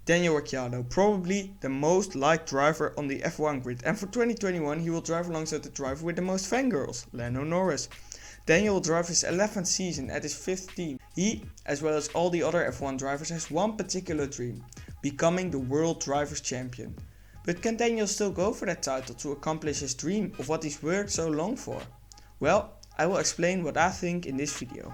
Daniel Ricciardo, probably the most liked driver on the F1 grid, and for 2021 he will drive alongside the driver with the most fangirls, Lando Norris. Daniel will drive his 11th season at his 5th team. He, as well as all the other F1 drivers, has one particular dream: becoming the World Drivers' Champion. But can Daniel still go for that title to accomplish his dream of what he's worked so long for? Well, I will explain what I think in this video.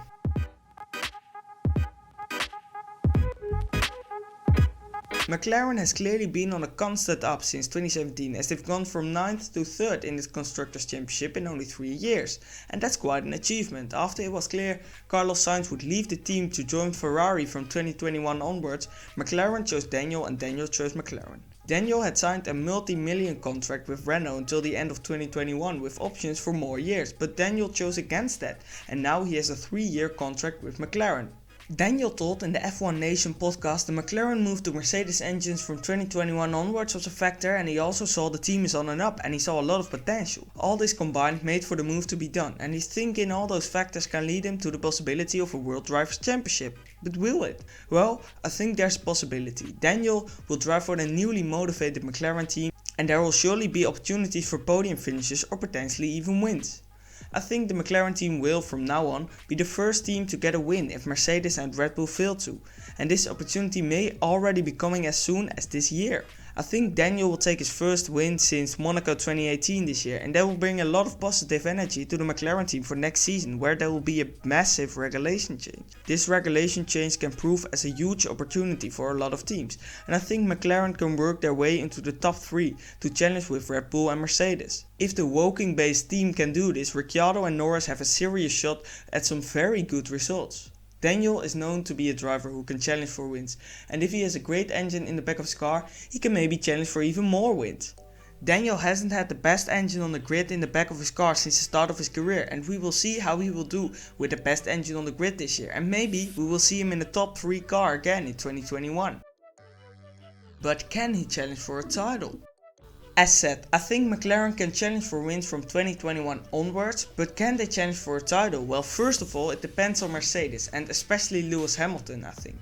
McLaren has clearly been on a constant up since 2017, as they've gone from 9th to 3rd in the Constructors' Championship in only 3 years, and that's quite an achievement. After it was clear Carlos Sainz would leave the team to join Ferrari from 2021 onwards, McLaren chose Daniel and Daniel chose McLaren. Daniel had signed a multi-million contract with Renault until the end of 2021 with options for more years, but Daniel chose against that, and now he has a 3-year contract with McLaren. Daniel told in the F1 Nation podcast the McLaren move to Mercedes engines from 2021 onwards was a factor, and he also saw the team is on and up and he saw a lot of potential. All this combined made for the move to be done, and he's thinking all those factors can lead him to the possibility of a World Drivers' Championship. But will it? Well, I think there's a possibility. Daniel will drive for the newly motivated McLaren team, and there will surely be opportunities for podium finishes or potentially even wins. I think the McLaren team will, from now on, be the first team to get a win if Mercedes and Red Bull fail to, and this opportunity may already be coming as soon as this year. I think Daniel will take his first win since Monaco 2018 this year, and that will bring a lot of positive energy to the McLaren team for next season, where there will be a massive regulation change. This regulation change can prove as a huge opportunity for a lot of teams, and I think McLaren can work their way into the top 3 to challenge with Red Bull and Mercedes. If the Woking based team can do this, Ricciardo and Norris have a serious shot at some very good results. Daniel is known to be a driver who can challenge for wins, and if he has a great engine in the back of his car, he can maybe challenge for even more wins. Daniel hasn't had the best engine on the grid in the back of his car since the start of his career, and we will see how he will do with the best engine on the grid this year, and maybe we will see him in the top 3 car again in 2021. But can he challenge for a title? As said, I think McLaren can challenge for wins from 2021 onwards, but can they challenge for a title? Well, first of all, it depends on Mercedes, and especially Lewis Hamilton, I think.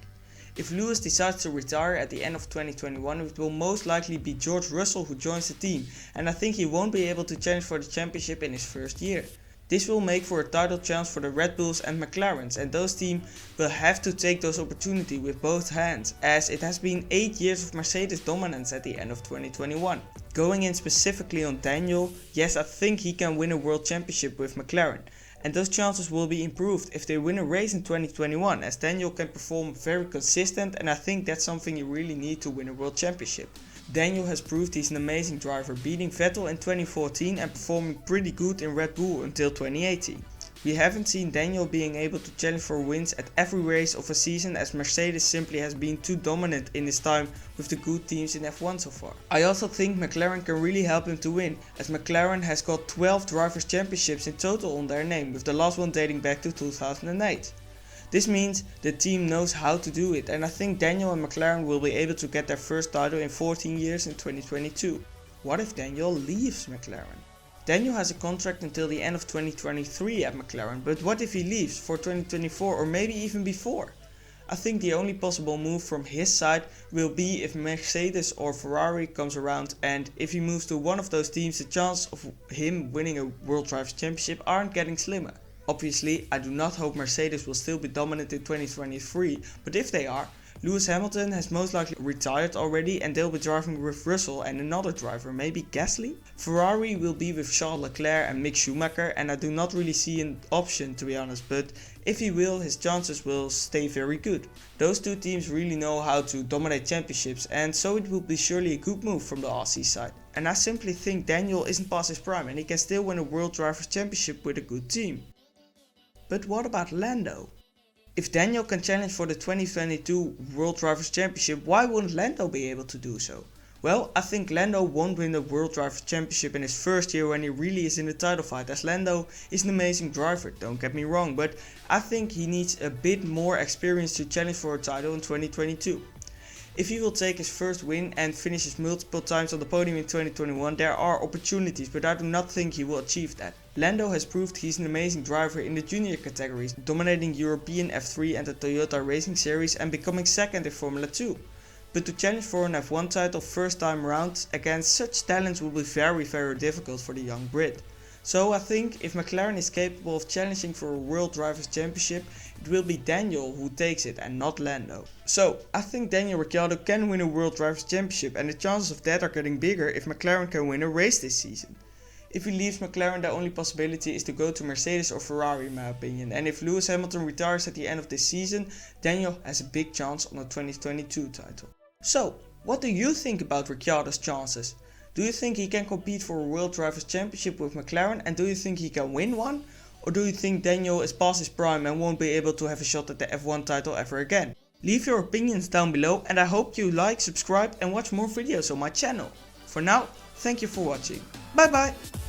If Lewis decides to retire at the end of 2021, it will most likely be George Russell who joins the team, and I think he won't be able to challenge for the championship in his first year. This will make for a title chance for the Red Bulls and McLarens, and those teams will have to take those opportunities with both hands, as it has been 8 years of Mercedes dominance at the end of 2021. Going in specifically on Daniel, yes, I think he can win a world championship with McLaren, and those chances will be improved if they win a race in 2021, as Daniel can perform very consistent, and I think that's something you really need to win a world championship. Daniel has proved he's an amazing driver, beating Vettel in 2014 and performing pretty good in Red Bull until 2018. We haven't seen Daniel being able to challenge for wins at every race of a season, as Mercedes simply has been too dominant in his time with the good teams in F1 so far. I also think McLaren can really help him to win, as McLaren has got 12 drivers' championships in total on their name, with the last one dating back to 2008. This means the team knows how to do it, and I think Daniel and McLaren will be able to get their first title in 14 years in 2022. What if Daniel leaves McLaren? Daniel has a contract until the end of 2023 at McLaren, but what if he leaves for 2024 or maybe even before? I think the only possible move from his side will be if Mercedes or Ferrari comes around, and if he moves to one of those teams, the chance of him winning a World Drivers' Championship aren't getting slimmer. Obviously, I do not hope Mercedes will still be dominant in 2023, but if they are, Lewis Hamilton has most likely retired already, and they'll be driving with Russell and another driver, maybe Gasly? Ferrari will be with Charles Leclerc and Mick Schumacher, and I do not really see an option, to be honest, but if he will, his chances will stay very good. Those two teams really know how to dominate championships, and so it will be surely a good move from the Aussie side. And I simply think Daniel isn't past his prime, and he can still win a World Drivers' Championship with a good team. But what about Lando? If Daniel can challenge for the 2022 World Drivers' Championship, why wouldn't Lando be able to do so? Well, I think Lando won't win the World Drivers' Championship in his first year when he really is in the title fight, as Lando is an amazing driver, don't get me wrong, but I think he needs a bit more experience to challenge for a title in 2022. If he will take his first win and finishes multiple times on the podium in 2021, there are opportunities, but I do not think he will achieve that. Lando has proved he's an amazing driver in the junior categories, dominating European F3 and the Toyota Racing Series and becoming second in Formula 2. but to challenge for an F1 title first time around against such talents will be very difficult for the young Brit. So I think if McLaren is capable of challenging for a World Drivers' Championship, it will be Daniel who takes it and not Lando. So I think Daniel Ricciardo can win a World Drivers' Championship, and the chances of that are getting bigger if McLaren can win a race this season. If he leaves McLaren, the only possibility is to go to Mercedes or Ferrari in my opinion, and if Lewis Hamilton retires at the end of this season, Daniel has a big chance on the 2022 title. So, what do you think about Ricciardo's chances? Do you think he can compete for a World Drivers' Championship with McLaren, and do you think he can win one? Or do you think Daniel is past his prime and won't be able to have a shot at the F1 title ever again? Leave your opinions down below, and I hope you like, subscribe and watch more videos on my channel. For now, thank you for watching. Bye bye!